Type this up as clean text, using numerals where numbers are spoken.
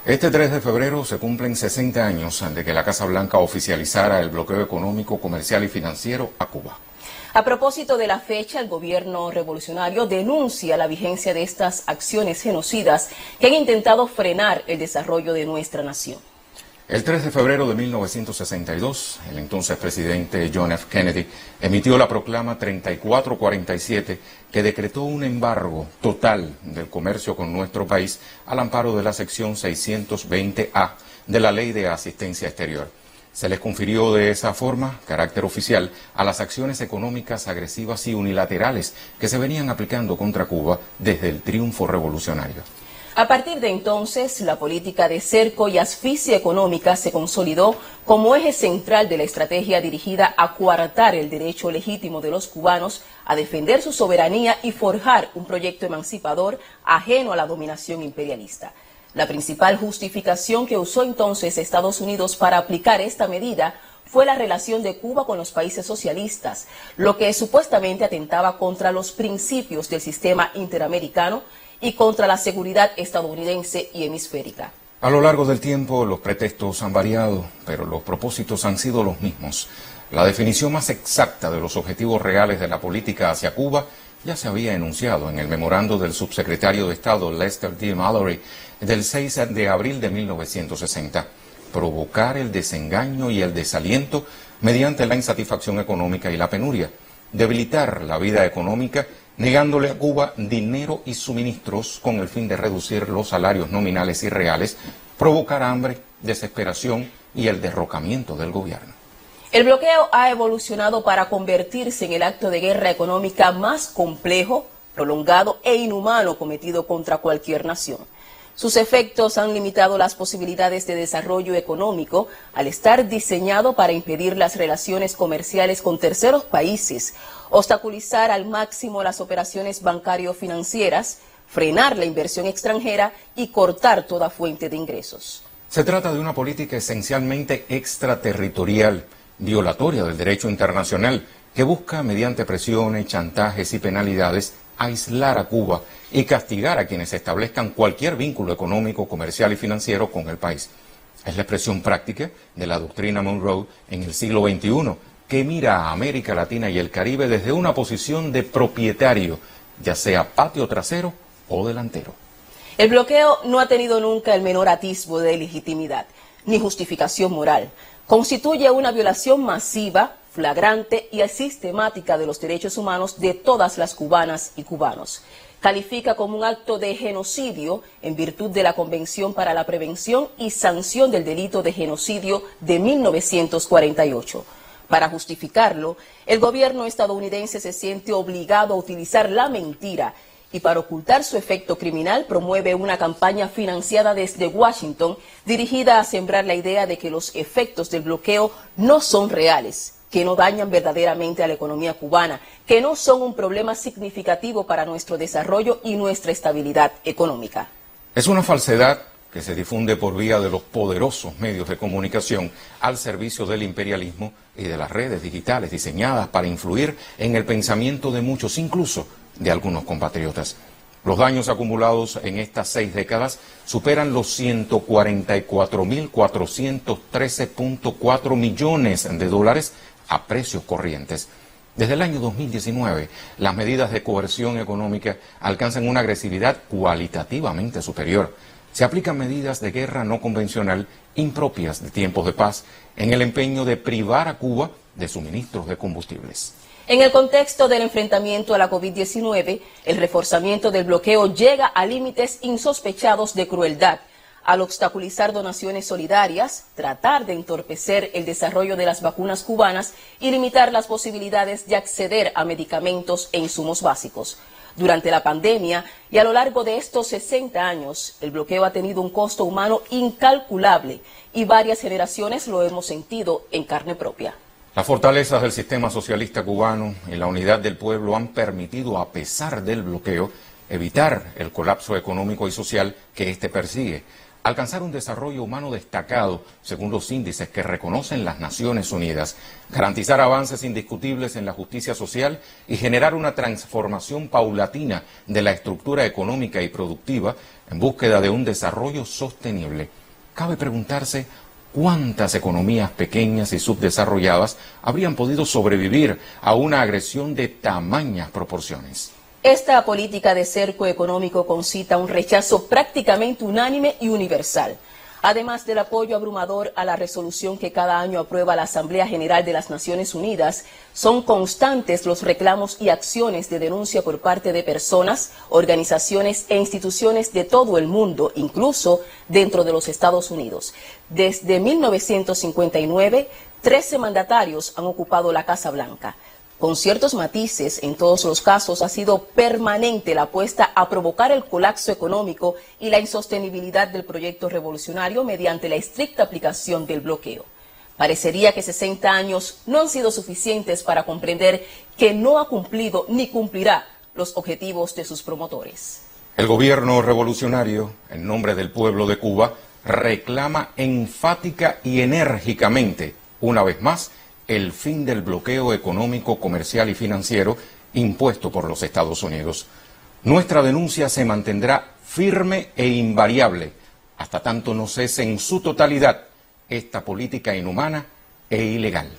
Este 3 de febrero se cumplen 60 años de que la Casa Blanca oficializara el bloqueo económico, comercial y financiero a Cuba. A propósito de la fecha, el gobierno revolucionario denuncia la vigencia de estas acciones genocidas que han intentado frenar el desarrollo de nuestra nación. El 3 de febrero de 1962, el entonces presidente John F. Kennedy emitió la proclama 3447 que decretó un embargo total del comercio con nuestro país al amparo de la sección 620A de la Ley de Asistencia Exterior. Se les confirió de esa forma carácter oficial a las acciones económicas agresivas y unilaterales que se venían aplicando contra Cuba desde el triunfo revolucionario. A partir de entonces, la política de cerco y asfixia económica se consolidó como eje central de la estrategia dirigida a coartar el derecho legítimo de los cubanos a defender su soberanía y forjar un proyecto emancipador ajeno a la dominación imperialista. La principal justificación que usó entonces Estados Unidos para aplicar esta medida fue la relación de Cuba con los países socialistas, lo que supuestamente atentaba contra los principios del sistema interamericano y contra la seguridad estadounidense y hemisférica. A lo largo del tiempo los pretextos han variado, pero los propósitos han sido los mismos. La definición más exacta de los objetivos reales de la política hacia Cuba ya se había enunciado en el memorando del subsecretario de Estado Lester D. Mallory del 6 de abril de 1960. Provocar el desengaño y el desaliento mediante la insatisfacción económica y la penuria. Debilitar la vida económica negándole a Cuba dinero y suministros con el fin de reducir los salarios nominales y reales, provocar hambre, desesperación y el derrocamiento del gobierno. El bloqueo ha evolucionado para convertirse en el acto de guerra económica más complejo, prolongado e inhumano cometido contra cualquier nación. Sus efectos han limitado las posibilidades de desarrollo económico al estar diseñado para impedir las relaciones comerciales con terceros países, obstaculizar al máximo las operaciones bancario-financieras, frenar la inversión extranjera y cortar toda fuente de ingresos. Se trata de una política esencialmente extraterritorial, violatoria del derecho internacional, que busca, mediante presiones, chantajes y penalidades, aislar a Cuba y castigar a quienes establezcan cualquier vínculo económico, comercial y financiero con el país. Es la expresión práctica de la doctrina Monroe en el siglo XXI, que mira a América Latina y el Caribe desde una posición de propietario, ya sea patio trasero o delantero. El bloqueo no ha tenido nunca el menor atisbo de legitimidad, ni justificación moral. Constituye una violación masiva, flagrante y sistemática de los derechos humanos de todas las cubanas y cubanos. Califica como un acto de genocidio en virtud de la Convención para la Prevención y Sanción del Delito de Genocidio de 1948. Para justificarlo, el gobierno estadounidense se siente obligado a utilizar la mentira y para ocultar su efecto criminal promueve una campaña financiada desde Washington dirigida a sembrar la idea de que los efectos del bloqueo no son reales, que no dañan verdaderamente a la economía cubana, que no son un problema significativo para nuestro desarrollo y nuestra estabilidad económica. Es una falsedad que se difunde por vía de los poderosos medios de comunicación al servicio del imperialismo y de las redes digitales diseñadas para influir en el pensamiento de muchos, incluso de algunos compatriotas. Los daños acumulados en estas 6 décadas superan los 144.413.4 millones de dólares a precios corrientes. Desde el año 2019, las medidas de coerción económica alcanzan una agresividad cualitativamente superior. Se aplican medidas de guerra no convencional impropias de tiempos de paz en el empeño de privar a Cuba de suministros de combustibles. En el contexto del enfrentamiento a la COVID-19, el reforzamiento del bloqueo llega a límites insospechados de crueldad, al obstaculizar donaciones solidarias, tratar de entorpecer el desarrollo de las vacunas cubanas y limitar las posibilidades de acceder a medicamentos e insumos básicos. Durante la pandemia y a lo largo de estos 60 años, el bloqueo ha tenido un costo humano incalculable y varias generaciones lo hemos sentido en carne propia. Las fortalezas del sistema socialista cubano y la unidad del pueblo han permitido, a pesar del bloqueo, evitar el colapso económico y social que éste persigue. alcanzar un desarrollo humano destacado según los índices que reconocen las Naciones Unidas, garantizar avances indiscutibles en la justicia social y generar una transformación paulatina de la estructura económica y productiva en búsqueda de un desarrollo sostenible. Cabe preguntarse cuántas economías pequeñas y subdesarrolladas habrían podido sobrevivir a una agresión de tamañas proporciones. Esta política de cerco económico concita un rechazo prácticamente unánime y universal. Además del apoyo abrumador a la resolución que cada año aprueba la Asamblea General de las Naciones Unidas, son constantes los reclamos y acciones de denuncia por parte de personas, organizaciones e instituciones de todo el mundo, incluso dentro de los Estados Unidos. Desde 1959, 13 mandatarios han ocupado la Casa Blanca. Con ciertos matices, en todos los casos ha sido permanente la apuesta a provocar el colapso económico y la insostenibilidad del proyecto revolucionario mediante la estricta aplicación del bloqueo. Parecería que 60 años no han sido suficientes para comprender que no ha cumplido ni cumplirá los objetivos de sus promotores. El gobierno revolucionario, en nombre del pueblo de Cuba, reclama enfática y enérgicamente, una vez más, el fin del bloqueo económico, comercial y financiero impuesto por los Estados Unidos. Nuestra denuncia se mantendrá firme e invariable hasta tanto no cese en su totalidad esta política inhumana e ilegal.